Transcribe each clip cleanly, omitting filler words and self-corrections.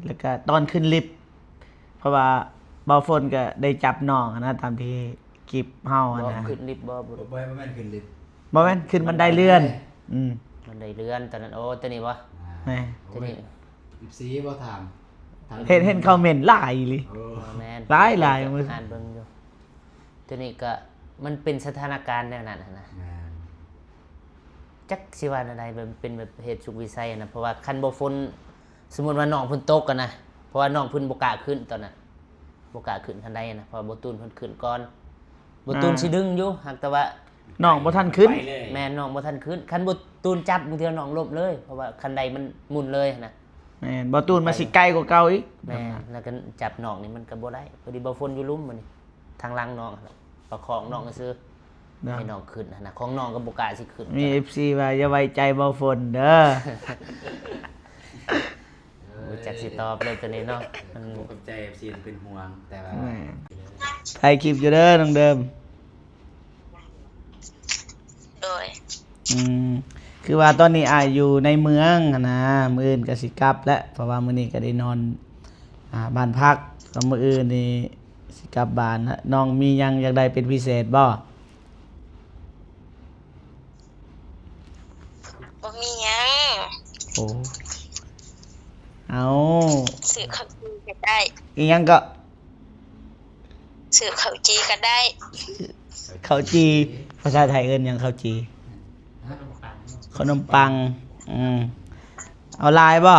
แล้วก็ตอนขึ้นลิฟต์เพราะว่าเบาฝนก็ได้จับน้องนะตามที่คลิปเฮาอะ บ่ นะ ขึ้นลิฟต์บ่ บ่แม่นขึ้นลิฟต์ บ่แม่นขึ้นบันไดเลื่อนมันได้เลื่อนตอนนั้นโอ้ตัวนี้บ่ แหม่ ตัวนี้ 14บ่ถาม เห็นคอมเมนต์หลายอีหลิ แม่น หลายมือ อ่านเบิ่งอยู่ตัวนี้ก็มันเป็นสถานการณ์แนวนั้นนะ แม่น จักสิว่าอะไรแบบเป็นแบบเหตุสุกวิสัยนะเพราะว่าคันบ่ฝนสมมุติว่าน้องเพิ่นตกกันนะเพราะว่าน้องเพิ่นบ่กล้าขึ้นตอนนั้นบ่กล้าขึ้นทันใดนะเพราะบ่ตูนเพิ่นขึ้นก่อนบ่ตูนสิดึงอยู่หากแต่ว่า น้องบ่ทันขึ้น ไปเลย แม่น้องบ่ทันขึ้นคันบ่ตูนจับบางเทื่อน้องล้มเลยเพราะว่าคันใดมันหมุนเลยนะ แม่นบ่ตูนมาสิไกลกว่าเก่าอีก แม่แล้วก็จับน้องนี่มันก็บ่ได้พอดีบ่ฝนอยู่ลุ่มมันนี่ทางหลังน้องประคองน้องซื่อให้น้องขึ้นนะของน้องก็บ่กล้าสิขึ้น มี FC ว่าอย่าไว้ใจเบาฝนเด้อ รู้จักสิตอบเลยตัวนี้เนาะมัน ผมกับใจ FC เป็นห่วงแต่ว่า แหม่ถ่ายคลิปอยู่เด้อน้องเดิม โดย คือว่าตอนนี้อายอยู่ในเมืองหั้นนะมื้ออื่นก็สิกลับแล้วเพราะว่ามื้อนี้ก็ได้นอนบ้านพักก็มื้ออื่นนี่สิกลับบ้านนะน้องมีหยังอยากได้เป็นพิเศษบ่ บ่มีหยัง โอ้เอา ซื้อข้าวจีก็ได้ อีหยังก็ ซื้อข้าวจีก็ได้ ข้าวจีภาษาไทยเอิ้นหยังข้าวจีขนมปังเอาลายบ่ก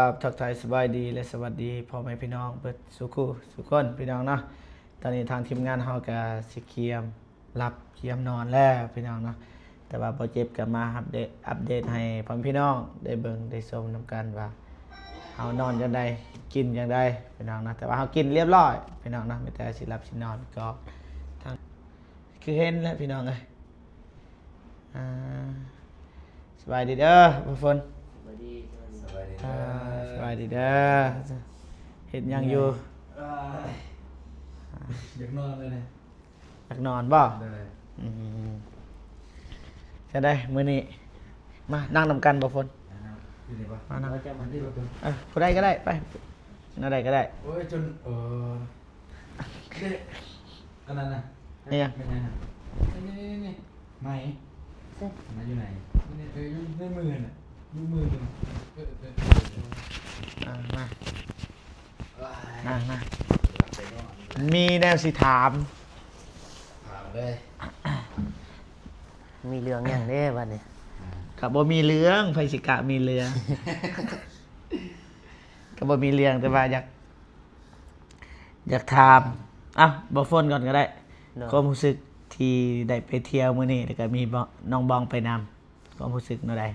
ับทักทายสบายดีและสวัสดีพ่อแม่พี่น้องเบิดสุขุสุคนพี่น้องเนาะตอนนี้ทางทีมงานเฮาก็สิเคียมรับเคียมนอนแล้วพี่น้องเนาะแต่ว่าบ่เจ็บก็มาอัปเดตให้พ่อแม่พี่น้องได้เบิ่งได้ชมนํกันว่าเฮานอนจังไดกินจังไดพี่น้องนะแต่ว่าเฮากินเรียบร้อยพี่น้องนะมีแต่สิหลับสินอนก็ทางคือเห็นแล้วพี่น้องเอ้ยสบายดีเด้อพ่อฝน สวัสดี สบายดีเด้อเห็นยังอยู่ อยากนอนเลยนะ อยากนอนบ่ ได้ จะได้มื้อนี้มานั่งนำกันบ่ฝน อยู่ไหนวะ มานั่ง มันที่รถตัว ผู้ใดก็ได้ไปนั่นใดก็ได้ โอ้ยจนเด็กอันนั้นน่ะ นี่ยัง ไม่ใช่ฮะนี่ไหมมันอยู่ไหนนี่อยู่ในมือน่ะอยู่มือนึงมา นั่ มามีแนวสิถาม ถามเลย มีเรื่องอย่างเด้บัดนี้ กับบ่มีเรื่องไผสิกะมีเรื่อง กับบ่มีเรื่องแต่ว่าอยากถามบ่ฝนก่อนก็ได้ เนาะ ความรู้สึกที่ได้ไปเที่ยวมื้อนี้แล้วก็มีน้องบองไปนำความรู้สึกแนวใด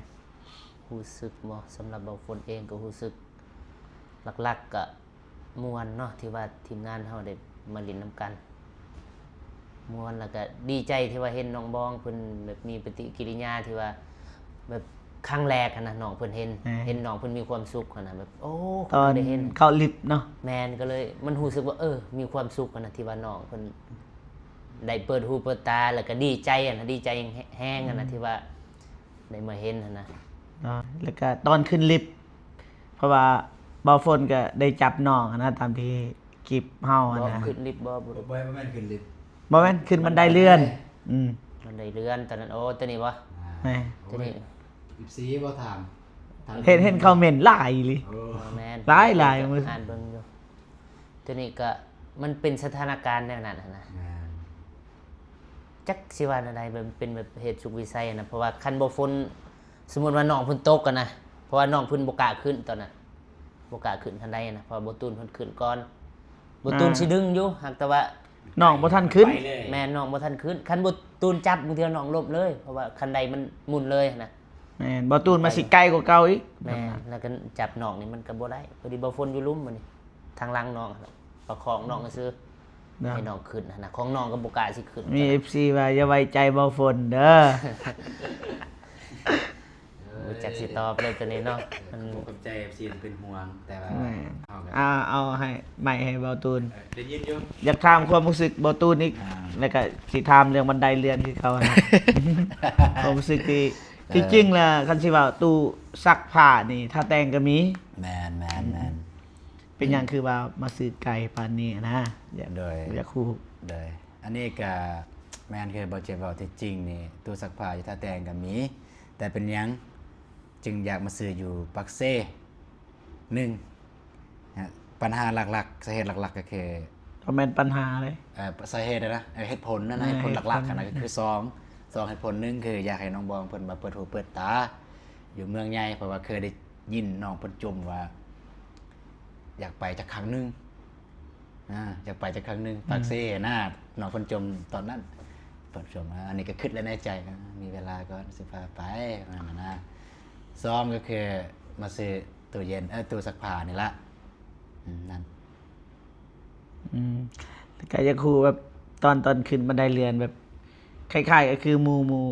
รู้สึกบ่สำหรับบ่ฝนเองก็รู้สึกหลักๆก็ม่วนเนาะที่ว่าทีมงานเฮาได้มาเล่นนํกันม่วนแล้วก็ดีใจที่ว่าเห็นน้องบองเพิ่นแบบมีปฏิกิริยาที่ว่าแบบครั้งแรกอะนะน้องเพิ่นเห็นน้องเพิ่นมีความสุขอะนะแบบโอ้ ตอน ได้เห็น เข้าลิฟต์เนาะ แมนก็เลยมันรู้สึกว่ามีความสุขอะนะที่ว่าน้องเพิ่นได้เปิดหูเปิดตาแล้วก็ดีใจอะนะดีใจแห้งอะนะที่ว่าได้มาเห็นอะนะ เนาะแล้วก็ตอนขึ้นลิฟต์เพราะว่าเบาฝนก็ได้จับน้องนะตามที่คลิปเฮาอะ บ่ นะ ขึ้นลิฟต์บ่ บ่แม่นขึ้นลิฟต์ บ่แม่นขึ้นบันไดเลื่อนมันได้เลื่อนตอนนั้นโอ้ตัวนี้บ่ แหม่ ตัวนี้ 14บ่ถาม เห็นคอมเมนต์หลายอีหลิ แมน หลายมือ อ่านเบิ่งอยู่ตัวนี้ก็มันเป็นสถานการณ์แนวนั้นนะ จักสิว่าอะไรแบบเป็นแบบเหตุสุกวิสัยนะเพราะว่าคันบ่ฝนสมมุติว่าน้องเพิ่นตกกันนะเพราะว่าน้องเพิ่นบ่กล้าขึ้นตอนนั้นบ่กล้าขึ้นทันใดนะเพราะว่าบ่ตูนเพิ่นขึ้นก่อนบ่ตูนสิดึงอยู่หากแต่ว่า น้องบ่ทันขึ้น ไปเลย แม่น้องบ่ทันขึ้นคันบ่ตูนจับบางเทื่อน้องล้มเลยเพราะว่าคันใดมันหมุนเลยนะ แม่นบ่ตูนมาสิไกลกว่าเก่าอีก แม่แล้วก็จับน้องนี่มันก็บ่ได้พอดีบ่ฝนอยู่ลุ่มมันนี่ทางหลังน้องประคองน้องซื่อให้น้องขึ้นนะของน้องก็บ่กล้าสิขึ้น มี FC ว่าอย่าไว้ใจเบาฝนเด้อ ร รู้จักสิตอบเลยตัวนี้เนาะมัน ผมกับใจ FC เป็นห่วงแต่ว่า แม่ เอากัน เอาให้ใหม่ให้เบาตูน ได้ยินอยู่ อยากถามความรู้สึกเบาตูนอีก อ่า แล้วก็สิถามเรื่องบันไดเลื่อนคือเขานะ ความรู้สึกที่จริงๆแล้วคันสิว่าตู้ซักผ้านี่ ถ้าแต่งก็มี แมน เป็นหยังคือว่ามาซื้อไก่ปานนี้นะอยาก โดย อยากคู่ เลยอันนี้ก็แมนเคยบอกเจ็บบอกที่จริงนี่ตู้ซักผ้าอยู่ท่าแตงกับมี แต่เป็นหยังจึงอยากมาซื้ออยู่ปักเซ่หนึ่งนะปัญหาหลักๆสาเหตุหลักๆก็คือ ก็แม่นปัญหาเลย สาเหตุนะเหตุผลนั่นนะเหตุผลหลักๆนะก็คือสองเหตุผลหนึ่งคืออยากให้น้องบองเพิ่นมาเปิดหูเปิดตา อยู่เมืองใหญ่เพราะว่าเคยได้ยินน้องเพิ่นจมว่า อยากไปจากครั้งหนึงอยากไปจากครั้งหนึงปักเซ่น้องเพิ่นจมตอนนั้นเปิดชมอันนี้ก็คิดแล้วในใจมีเวลาก็สิพาไปนะสองก็คือมาซื้อตู้เย็นตู้ซักผ้านี่ละนั่น แต่ก็อยากคู่แบบตอนขึ้นบันไดเลื่อนแบบคล้ายๆก็คือหมู่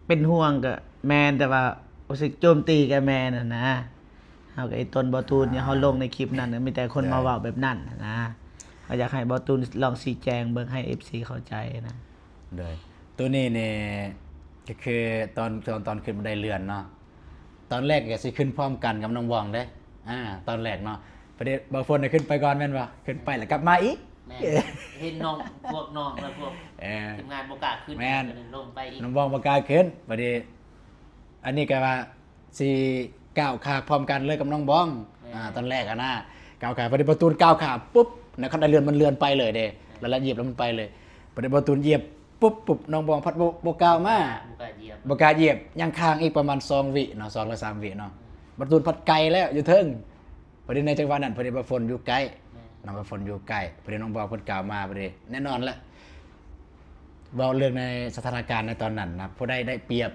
เป็นห่วงกับแมนแต่ว่ารู้สึกโจมตีกับแมนนะเฮากับไอ้ต้นบอตูนเนี่ยเฮาลงในคลิปนั้นน่ะมีแต่คนมาเว้าแบบนั้นนะก็อยากให้บอตูนลองชี้แจงเบิ่งให้ FC เข้าใจนะ เลยตัวนี้เนี่ยก็คือตอนขึ้นบันไดเลื่อนเนาะตอนแรกก็สิขึ้นพร้อมกันกับน้องบองเด้ตอนแรกเนาะประเดี๋ยวบางคนขึ้นไปก่อนแม่นบ่ขึ้นไปแล้วกลับมาอีก แม่นเห็นน้องพวกน้องแล้วพวก เออ ทีมงานบ่กล้าขึ้น แม่น ก็เลยลงไปอีก น้องบองประกล้าขึ้นประเดี๋ยวอันนี้ก็ว่าสิก้าวขาพร้อมกันเลยกับน้องบองตอนแรกนะก้าวขาประเดี๋ยวประตูก้าวขาปุ๊บแล้วคันไดเลื่อนมันเลื่อนไปเลยเด้แล้วเหยียบแล้วมันไปเลยประเดี๋ยวประตูเหยียบปุ๊บน้องบองพัดบ่ก้าวมา บ่กล้าเหยียบ บกล้าเหยียบยังค้างอีกประมาณ2วิเนาะ2หรือ3วิเนาะประตูพัดไกลแล้วอยู่เทิงประเด็นในจังหวะนั้นประเด็นบฝนอยู่ใกล้น้องบฝนอยู่ใกล้ประเด็นน้องบอกเพิ่นกล่าวมาประเด็นแน่นอนละเว้าเรื่องในสถานการณ์ในตอนนั้นนะผู้ใดได้เปรียบ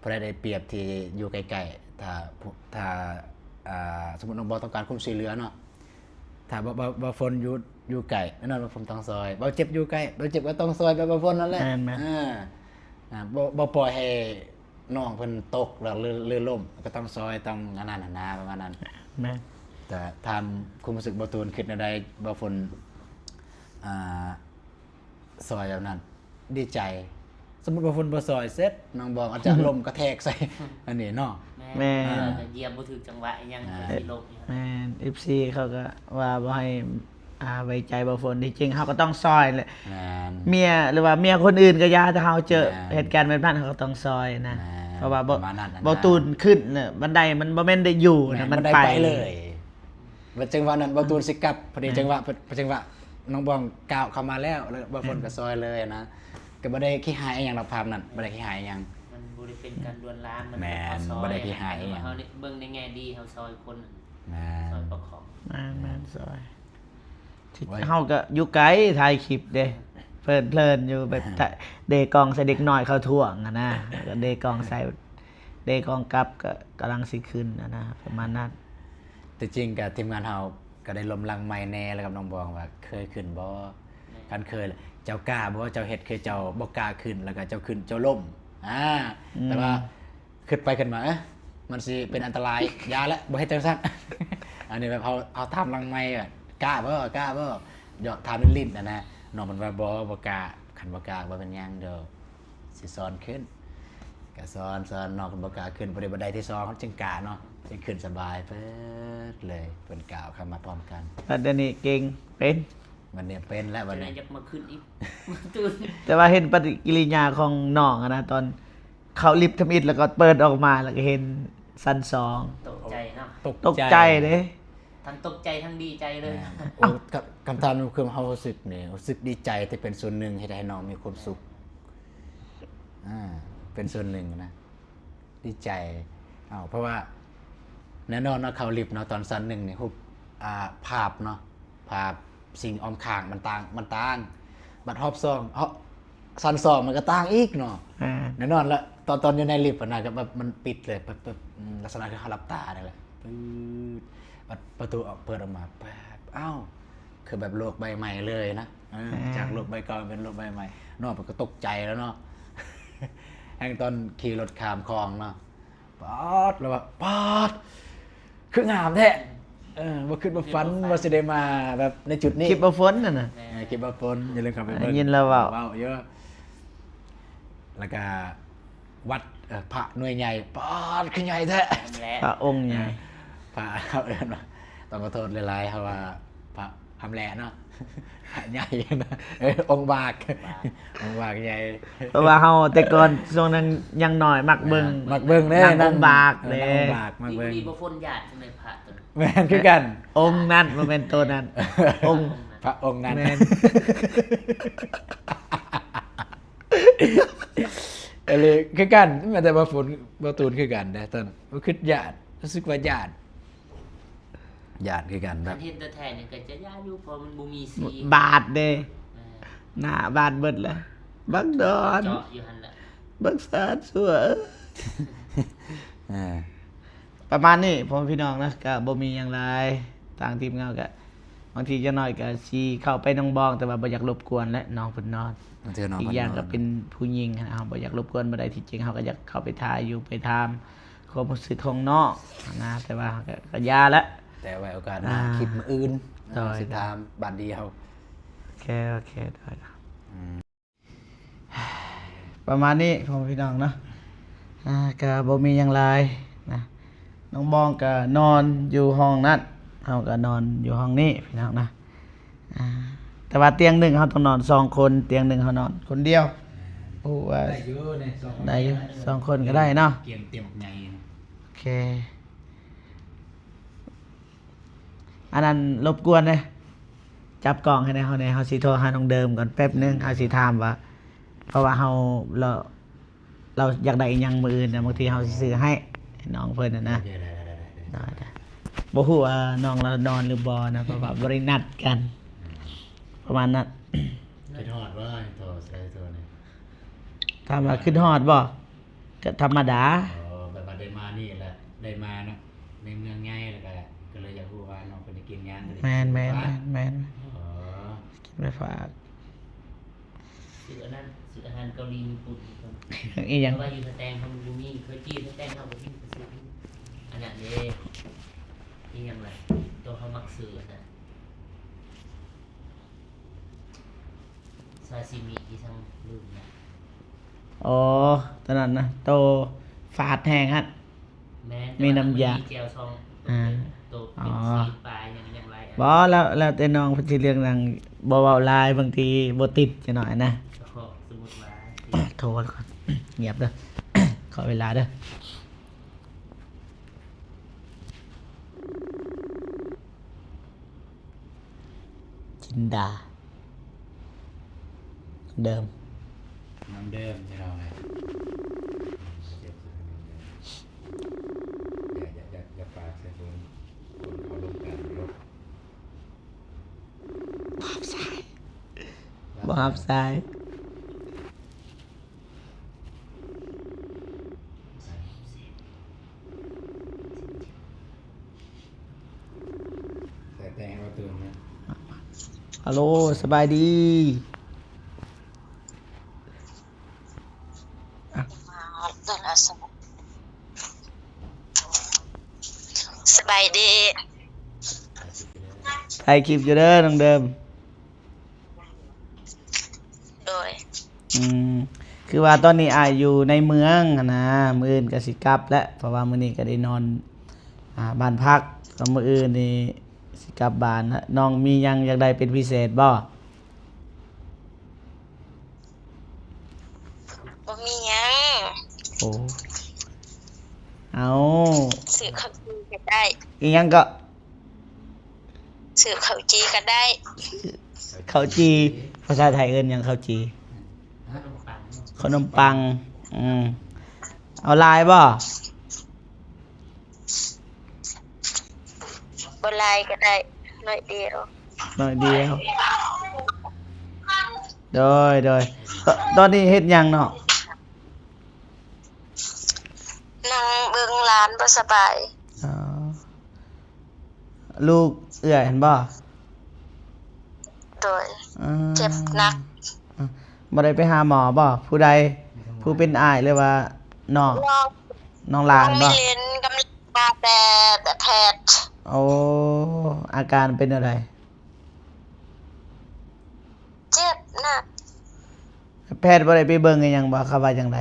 ผู้ใดได้เปรียบที่อยู่ใกล้ๆถ้าสมมุติน้องบอต้องการความช่วยเหลือเนาะถ้าบ่ฝนอยู่ใกล้แน่นอนบ่ฝนต้องซอยบ่เจ็บอยู่ใกล้บ่เจ็บก็ต้องซอยบ่ฝนนั่นแหละ แม่น บ่ปล่อยให้น้องเพิ่นตกแล้วลื่นล้มก็ต้องซอยต้องอันนั้นนะประมาณนั้น แม่น แต่ทำความรู้สึกบ่ตูนคิดในใดบ่ฝนซอยแบบนั้น ดีใจ สมมุติว่าฝนบ่ซอยเสร็จน้องบอกอาจจะลมกระแทกใส่ อันนี้เนาะ แม่ แต่เหยียบบ่ถึกจังหวะอีหยังก็สิลงอยู่ แม่น FC เขาก็ว่าบ่ให้ไว้ใจบ่ฝนที่จริงเฮาก็ต้องซอยแหละ แม่น เมียหรือว่าเมียคนอื่นก็อย่าถ้าเฮาเจอ แม่น เหตุการณ์แบบนั้นเขาก็ต้องซอยนะ แม่น เพราะว่าประมาณนั้นนะ บ่ตูนขึ้นน่ะบันไดมันบ่แม่นได้อยู่นะมัน ได้ ไป ไปเลยว่าจังหวะนั้นบ่ตูนสิกลับพอดีจังหวะน้องบองก้าวเข้ามาแล้วบ่ฝนก็ซอยเลยนะก็บ่ได้ขี้หายอีหยังหรอกภาพนั้นบ่ได้ขี้หายอีหยัง มันบ่ได้เป็นการลวนลามมัน แม่น เป็นข้อซอย บ่ได้ที่หายอีหยัง เฮานี่เบิ่งในแง่ดีเฮาซอยคน แม่ ซอย น ประคอง แม่นซอยที่ ไว้ เฮาก็อยู่ไกลถ่ายคลิปเด้เพลินอยู่แบบเดกองใส่เด็กน้อยเข้าท่วงอะนะแล้วก็เดกองใส่เดกองกลับก็กำลังสิขึ้นนะประมาณนั้น แต่จริงกับทีมงานเฮาก็ได้ลมลังไม้แน่แล้วกับน้องบองว่าเคยขึ้นบ่กันเคยเจ้ากล้าบ่เจ้าเฮ็ดคือเจ้าบ่กล้าขึ้นแล้วก็เจ้าขึ้นเจ้าล่มแต่ว่าขึ้นไปขึ้นมามันสิเป็นอันตรายอยาละบ่เฮ็ดจังซั่น อันนี้แบบเอาทำลังไม้อะกล้าบ่หยอกทามลิ้นนะน้องมันว่าบ่กล้าคันบ่กล้าบ่เป็นหยังเด้อสิสอนขึ้นก็สอนน้องเพิ่นบ่กล้าขึ้นบ่ได้บันไดที่2เขาจึงกล้าเนาะจึงขึ้นสบายเปิดเลยเพิ่นกล่าวเข้ามาพร้อมกัน แล้วเดี๋ยวนี้เก่งเป็น วันนี้เป็นแล้ววัน จะได้ นี้ จะมาขึ้นอีก ตื่น แต่ว่าเห็นปฏิกิริยาของน้องอะนะตอนเขาลิฟต์ทำอิฐแล้วก็เปิดออกมาแล้วก็เห็นซันสอง ตกใจเนาะ ตกใจเด้ ทั้งตกใจทั้งดีใจเลย โอ้กับคำถามคือเขารู้สึกเนี่ยรู้สึกดีใจที่เป็นส่วนหนึ่งให้น้องมีความสุขเป็นส่วนหนึ่งนะดีใจเพราะว่าแน่นอนเนาะเขาลิฟต์เนาะตอนซันหนึ่งเนี่ยรูปภาพเนาะภาพสิ่งอ้อมข้างมันต่างบัดฮอบซองซันซองมันก็ต่างอีกเนาะ อ่า แน่นอนละตอนอยู่ในลิฟต์นะก็แบบมันปิดเลยแบบลักษณะคือเขาหลับตาเนี่ยแหละปื๊ดประตูออกเปิดออกมาแป๊บคือแบบโลกใบใหม่เลยนะจากโลกใบเก่าเป็นโลกใบใหม่นอกมันก็ตกใจแล้วเนาะ แห่งตอนขี่รถข้ามคลองเนาะ ปอดแล้วว่าปอดคืองามแท้บ่คิดว่าฝันว่าสิได้มาแบบในจุดนี้ คลิปบ่ฝนนั่นน่ะ คลิปว่าฝนอย่าลืมเข้าไปเบิ่ง ยินแล้วเว้า เยอะแล้วก็วัดพระหน่วยใหญ่ปอดคือใหญ่แท้ แหละ พระองค์ใหญ่ พระเขาเอิ้นว่าต้องขอโทษหลายๆเพราะว่าพระทำแหล่เนาะพระใหญ่นะองค์บากองค์บากใหญ่ เพราะว่าเฮาแต่ก่อนช่วงนั้นยังน้อยมักเบิ่ง มักเบิ่งเด้ นั่งองค์บากเด้ นั่งองค์บากมัก ดี เบิ่ง ดีบ่ฝนญาติใช่ไหมพระตัวนั้น แม่นคือกัน องค์นั้นบ่แม่นตัวนั้น องค์ พระองค์นั้น แม่น อะไรคือกันแม้แต่ว่าฝนบ่ตูนคือกันนะตอนบ่คิดญาติรู้สึกว่าญาติคือกันแบ คั บ นเห็นแต่แท้เนี่ยก็จะญาติอยู่เพราะมันบ่มีสี บาทเด้ เออ หน้าบาทเบิดละบักดอน เจาะอยู่หั่นแหละ บักสาดสัว อ่า ประมาณนี้พ่อพี่น้องนะก็บ่มีหยังหลายทางทีมงานก็บางทีจะน้อยก็สิเข้าไปน้องบองแต่ว่าบ่อยากรบกวนและน้องเพิ่นนอน เจอน้อง อีกอย่างก็เป็นผู้หญิงนะครับบ่อยากรบกวนบ่ได้ที่จริงเขาก็อยากเข้าไปทายอยู่ไปถามความรู้สึกของน้องนะแต่ว่าก็ยาแล้ว แต่ไว้โอกาสหน้าคลิปมื้ออื่น ได้ สิตามบ้านเดียว โอเคได้ครับประมาณนี้พ่อพี่น้องเนาะก็บ่มีหยังหลายนะน้องบองก็นอนอยู่ห้องนั้นเฮาก็นอนอยู่ห้องนี้พี่น้องนะแต่ว่าเตียงหนึ่งเฮาต้องนอน2คนเตียงหนึ่งเฮานอนคนเดียวโอ้ว่า ได้อยู่เนี่ย2คน ได้อยู่2คนก็ได้เนาะ เกียงเตรียมใหญ่ โอเค อันนั้นรบกวนเลยจับกล่องให้ในเฮาสิโทรหาน้องเดิมก่อนแป๊บนึงเฮาสิถามว่า เพราะว่าเราอยากได้อีหยังมื้ออื่นน่ะบางทีเฮาสิซื้อให้น้องเพิ่นน่ะนะได้บ่ฮู้ว่าน้องเรานอนหรือบ่นะเพราะว่าบ่ได้นัดกัน ประมาณนั้น คิดฮอดว่าโทรใส่โทรนี่ ถามว่าขึ้นฮอดบ่ก็ธรรมดา แบบว่าได้มานี่แหละได้มาเนาะในเมืองใหญ่แล้วก็เลยอยากรู้ว่าน้องเพิ่นได้กินหยังก็ได้ แม่น อ๋อ กินไปฝาก สื่ออันนั้นสื่ออาหารเกาหลีญี่ปุ่นครับ อีหยัง เพราะว่าอยู่สแตงเขาบูมี่เคยจี้สแตงเขาบูมี่ไปซื้ออันนั้นเด้นี่ยังไงตัวเขามักซื้ออันนะซาซิมิที่ทั้งลืมนะ อ๋อตอนนั้นนะโตฝาดแห้งฮะ แม้ มีน้ำยา เจลซอง อ่า ตัว อ๋ เป็ อ นสีปลายอย่างไรอ่ะ บ่แล้วแต่น้องเพิ่นสิเรื่องนางบ่เว้าลายบางทีบ่ติดจังหน่อยนะ ก็สมมติว่า โทรก่อน เงียบเด้อ ขอเวลาเด้อจินดา เดิม น้ำเดิมที่เราไงอย่าปากใส่คนเขาลงกันรถ บ่รับสาย ใส่แต่งให้ว่าตื่นนะ ฮัลโหลสบายดี นั่นล่ะสบายดี ถ่ายคลิปอยู่เด้อน้องเดิม โดย คือว่าตอนนี้อายอยู่ในเมืองหั้นนะมื้ออื่นก็สิกลับแล้วเพราะว่ามื้อนี้ก็ได้นอนบ้านพักก็มื้ออื่นนี่สิกลับบ้านแล้วน้องมีหยังอยากได้เป็นพิเศษบ่ บ่มีหยัง โอ้เอา ซื้อข้าวจีก็ได้ อีหยังก็ ซื้อข้าวจีก็ได้ ข้าวจีภาษาไทยเอิ้นหยังข้าวจี ขนมปัง ขนมปังเอาลายบ่ บ่หลายก็ได้น้อยเดียว หน่อยเดียวโดยตอนนี้เฮ็ดหยังเนาะ นั่งเบิ่งหลานบ่สบาย อ๋อลูกเอื้อยเห็นบ่ โดย อืม เจ็บหนัก บ่ได้ไปหาหมอบ่ผู้ใดผู้เป็นอ้ายหรือว่าน้อง น้องลาน มิ บ่ ลินกำลังมาแต่แพทย์ โอ้อาการเป็นอะไร เจ็บหนัก แพทย์บ่ได้ไปเบิ่งอีหยังบ่เขาว่าจังได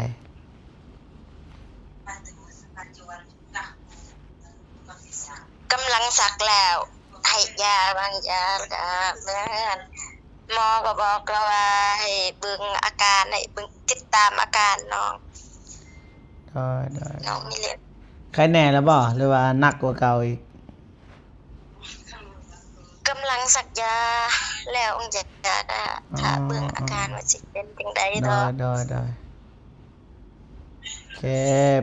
กำลังสักแล้วให้ยาบางยาแล้วก็เมื่อนหมอก็บอกเราว่าให้เบิ่งอาการให้เบิ่งติดตามอาการน้อง ได้ น้องมิลิน ใครแน่แล้วบ่หรือว่าหนักกว่าเก่าอีก กำลังสักยาแล้วองค์จะถ้าเบิ่งอาการว่าสิเป็นจังได๋ ได้ เนาะ ได้โอเค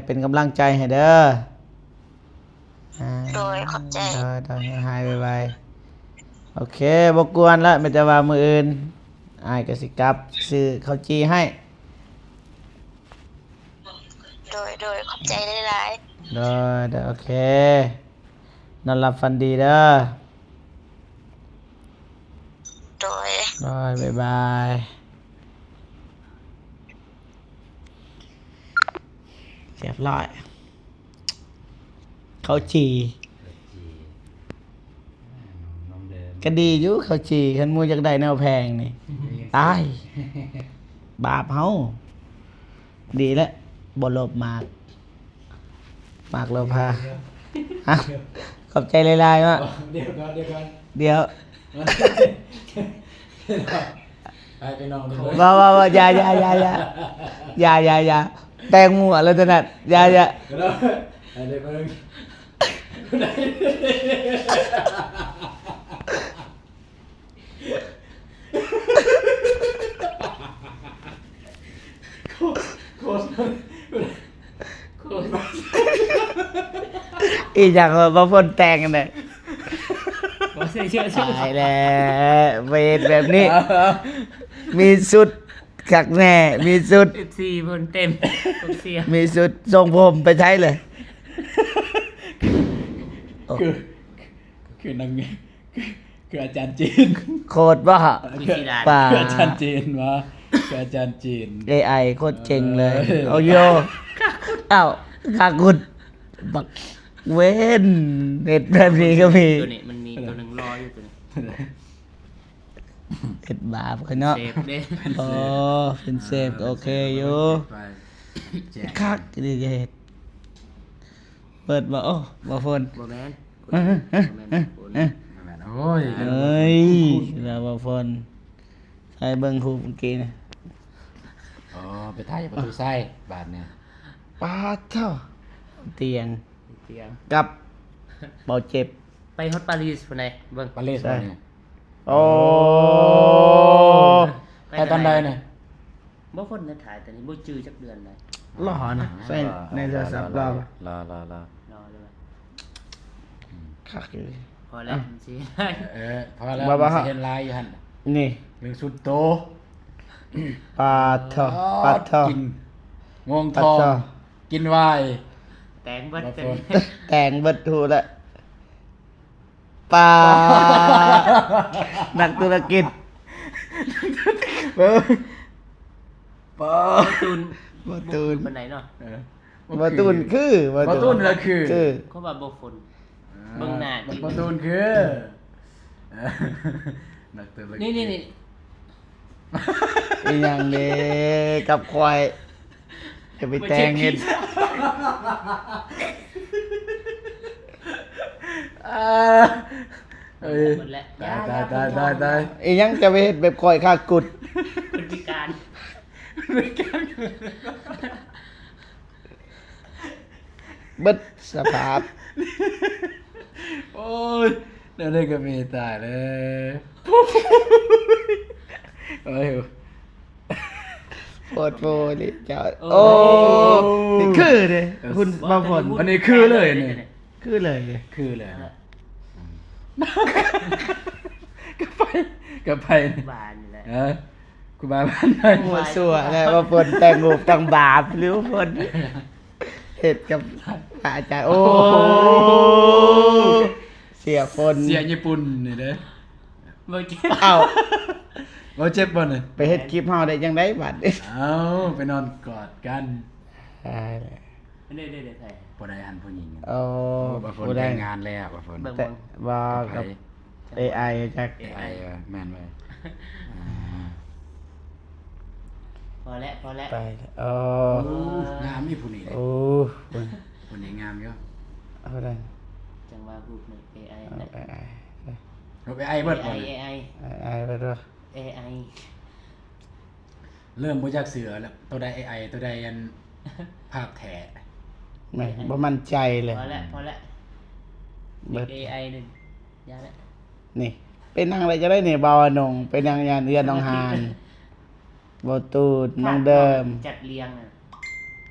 เป็นกำลังใจให้เด้ออ่า โดยขอบใจ ได้ให้หายไวๆโอเคบ่กวนละไม่แต่ว่ามื้ออื่นอ้ายก็สิกลับซื้อข้าวจีให้ โดยขอบใจหลาย ได้โอเคนอนหลับฝันดีเด้อ ๆโดย บ๊ายบายเรียบร้อยข้าวจี น้องเดิน ก็ดีอยู่ข้าวจีคันหมูอยากได้แนวแพงนี่ ตาย บาปเฮาดีแล้วบ่ลบมากโลภะฮะขอบใจหลายๆว่ะ เดี๋ยวก่อน เดี๋ยว ไปนอนเลย ว่าอย่าแตงหมูอะไรตัวนั้นอย่า เดี๋ยวเพิ่งโคตร อีหยังว่าบ่พ้นแต่งกันน่ะ บ่เชื่อ ตายแล้วเวทแบบนี้ มีสุดคักแน่มีสุด 14เพิ่นเต็มผมเสีย มีสุดทรงผมไปใช้เลย คือนางคืออาจารย์จีน โคตรว่าป่า คืออาจารย์จีนวะคืออาจารย์จีน AI โคตรเจ๋งเลย เออ เอาโยเอ้าคากุดบักเว้นเน็ตแบบนี้ก็มี ตัวนี้มันมีตัวหนึงรออยู่ตัวนี้ เน็ตบาปเขาเนาะ เซฟเด้ โอ้เป็นเซฟก็โอเคอยู่ ไปแจก คักดีเฮ็ดเปิดบ่โอ้บ่ฝน บ่แม่น เอ้ย บ่แม่นคน โอ้ย เอ้ยแล้วบ่ฝนใส่เบิ่งฮูปเมื่อกี้นี่ อ๋อไปถ่ายประตูไส้บาทเนี่ย ปาดเท่าเตียง เตียง กับเบาเจ็บ ไปฮอตปารีสพุ่นไหนเบิ่ง ปาเลส ใช่ บาทเนี่ย โอ้ ไปตอนใดเนี่ย บ่คนได้ถ่ายแต่นี่บ่จื้อจักเดือนเลย หล่อนะใส่ในโทรศัพท์เรา รอ รอเลย คักอยู่ พอแล้วสิ พอแล้ว บ่า เห็นลายอยู่หั่น นี่ เรื่องสุดโต ปาดเท่าปาดเท่า กินงวงท ปัด อง เท่า กินวาย แต่งเบิด บ่ เป็น ฝน แต่งเบัดทูละปาดนักธุรกิจเบิ่งปาด ตูน บ่ตูน ปานไหนเนาะ เออ บ่ตูนคือ บ่ตูนละคือ เขาว่าบ่ฝน เบิ่งหน้าดิ บ่ตูนคือนักธุรกิจ นี่ อีหยังเด้กับควายจะไปแต่งเฮ็ด เอ้ย หมดแล้ว ได้ อีหยังจะไปเฮ็ดแบบควายค่ากุด คนพิการ เบิดสภาพ โอ้ยเดี๋ยวได้ก็มีตายเลย โอ้ย โคตรโฟนี่เจ้าโอ้นี่คือเด้คุณบางคน อันนี้คือเลยนี่ คือเลย คือเลยนะก็ไป บ้านนี่แหละ กูมาบ้านไหน มัวสั่วนะว่าฝนแต่งงูตังบาปหรือฝนเฮ็ดกับอาจารย์โอ้เสียฝน เสียญี่ปุ่นนี่เด้อ บ่เจ็บ เอ้า บ่เจ็บบ่เนี่ย ไปเฮ็ดคลิปเฮาได้จังได๋บัดนี้ เอาไปนอนกอดกัน ตายแล้ว เด้ๆๆไผ บ่ได้หันผู้หญิง เอา บ่ฝน ผู้ใด แต่งงานแล้วบ่ฝน เบิ่ง แต่ว่ากับ AI จัก AI แม่นเว้ยอ่า พอแล้วพอแล้ว ไปโอ้ งามอีผู้นี้เลย โอ้เบิ่ง ผู้นี้งามอยู่ เอาได้ จังว่ารูปหนึ่ง AI เอา นะ AI รูป AI เบิดบ่ AI AI ไปด้วย AI เริ่มบ่จักเสือแล้วตัวใด AI ตัวใดอันภาพแท้ ไม่บ่มั่นใจเลย พอแล้วพอแล้ว เบิด AI หนึ่งยาแล้ว นี่ เป็นนางอะไรจะได้เนี่ยบาวอนงเป็นนางยานเอือนน้องฮานบ่ตูดน้องเดิม จัดเรียงน่ะ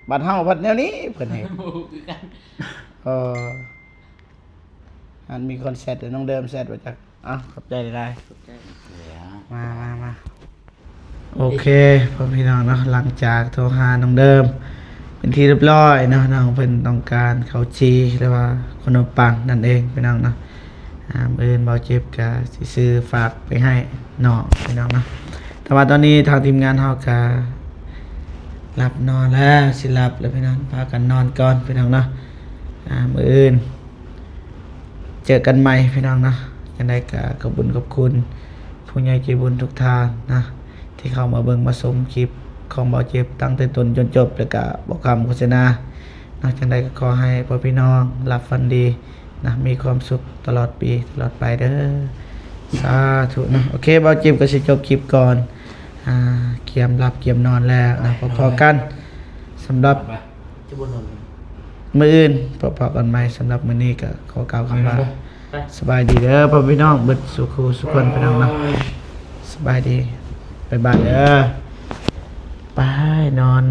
บัดเฮาบัดแนวนี้เพิ่นเฮ็ด หมู่คือกัน เอออันมีคนเซตน้องเดิมเซตบ่จักอ้าวขอบใจหลาย ขอบใจ ๆมาโอเคพ่อพี่น้องเนาะหลังจากโทรหาน้องเดิม เป็นที่เรียบร้อยเนาะน้องเพิ่นต้องการข้าวจีหรือว่าขนมปังนั่นเองพี่น้องเนาะมื้ออื่นเบาเจ็บก็สิซื้อฝากไปให้น้องพี่น้องเนาะแต่ว่าตอนนี้ทางทีมงานเฮาก็หลับนอนแล้วสิหลับแล้วพี่น้องพากันนอนก่อนพี่น้องเนาะมื้ออื่นเจอกันใหม่พี่น้องเนาะจังได๋ก็ขอบคุณผู้ใหญ่ใจบุญทุกท่านนะที่เข้ามาเบิ่งมาชมคลิปของเบาเจ็บตั้งแต่ต้นจนจบแล้วก็บอกคำโฆษณานอกจากใดก็ขอให้พ่อพี่น้องหลับฝันดีนะมีความสุขตลอดปีตลอดไปเด้อสาธุนะโอเคเบาเจ็บก็สิจบคลิปก่อนเกียมหลับเกียมนอนแล้วนะพอๆกันสำหรับ จะบ่นอน มื้ออื่นพอๆกันใหม่สำหรับมื้อนี้ก็ขอกล่าวคำว่าสบายดีเด้อพ่อพี่น้องเบิดสุขสุขคนพี่น้องนะสบายดีบ๊ายบายเด้อไปนอน